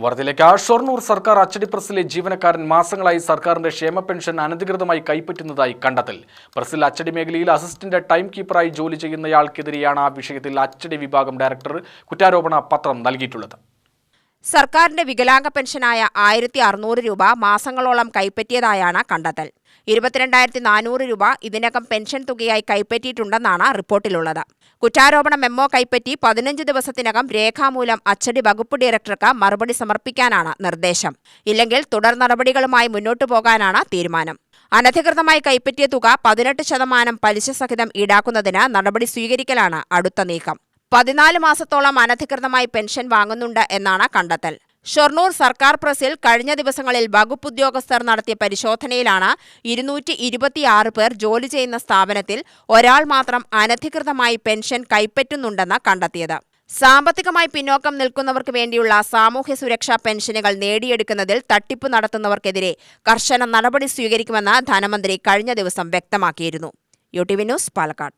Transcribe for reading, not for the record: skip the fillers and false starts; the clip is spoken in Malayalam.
വാർത്തയിലേക്ക്. ഷൊർണൂർ സർക്കാർ അച്ചടി പ്രസിലെ ജീവനക്കാരൻ മാസങ്ങളായി സർക്കാരിന്റെ ക്ഷേമ പെൻഷൻ അനധികൃതമായി കൈപ്പറ്റുന്നതായി കണ്ടെത്തൽ. പ്രസിൽ അച്ചടി മേഖലയിൽ അസിസ്റ്റന്റ് ടൈം കീപ്പറായി ജോലി ചെയ്യുന്നയാൾക്കെതിരെയാണ് ആ വിഷയത്തിൽ അച്ചടി വിഭാഗം ഡയറക്ടർ കുറ്റാരോപണ പത്രം നൽകിയിട്ടുള്ളത്. സർക്കാരിന്റെ വികലാംഗ പെൻഷനായ 1600 രൂപ മാസങ്ങളോളം കൈപ്പറ്റിയതായാണ് കണ്ടെത്തൽ. 22,400 രൂപ ഇതിനകം പെൻഷൻ തുകയായി കൈപ്പറ്റിയിട്ടുണ്ടെന്നാണ് റിപ്പോർട്ടിലുള്ളത്. കുറ്റാരോപണ മെമ്മോ കൈപ്പറ്റി 15 ദിവസത്തിനകം രേഖാമൂലം അച്ചടി വകുപ്പ് ഡയറക്ടർക്ക് മറുപടി സമർപ്പിക്കാനാണ് നിർദ്ദേശം. ഇല്ലെങ്കിൽ തുടർ നടപടികളുമായി മുന്നോട്ടു പോകാനാണ് തീരുമാനം. അനധികൃതമായി കൈപ്പറ്റിയ തുക 18% പലിശ സഹിതം ഈടാക്കുന്നതിന് നടപടി സ്വീകരിക്കലാണ് അടുത്ത നീക്കം. 14 മാസത്തോളം അനധികൃതമായി പെൻഷൻ വാങ്ങുന്നുണ്ട് എന്നാണ് കണ്ടെത്തൽ. ഷൊർണൂർ സർക്കാർ പ്രസിൽ കഴിഞ്ഞ ദിവസങ്ങളിൽ വകുപ്പ് ഉദ്യോഗസ്ഥർ നടത്തിയ പരിശോധനയിലാണ് 226 പേർ ജോലി ചെയ്യുന്ന സ്ഥാപനത്തിൽ ഒരാൾ മാത്രം അനധികൃതമായി പെൻഷൻ കൈപ്പറ്റുന്നുണ്ടെന്ന് കണ്ടെത്തിയത്. സാമ്പത്തികമായി പിന്നോക്കം നിൽക്കുന്നവർക്ക് വേണ്ടിയുള്ള സാമൂഹ്യ സുരക്ഷാ പെൻഷനുകൾ നേടിയെടുക്കുന്നതിൽ തട്ടിപ്പ് നടത്തുന്നവർക്കെതിരെ കർശന നടപടി സ്വീകരിക്കുമെന്ന് ധനമന്ത്രി കഴിഞ്ഞ ദിവസം വ്യക്തമാക്കിയിരുന്നു. UTV news, Palakkad.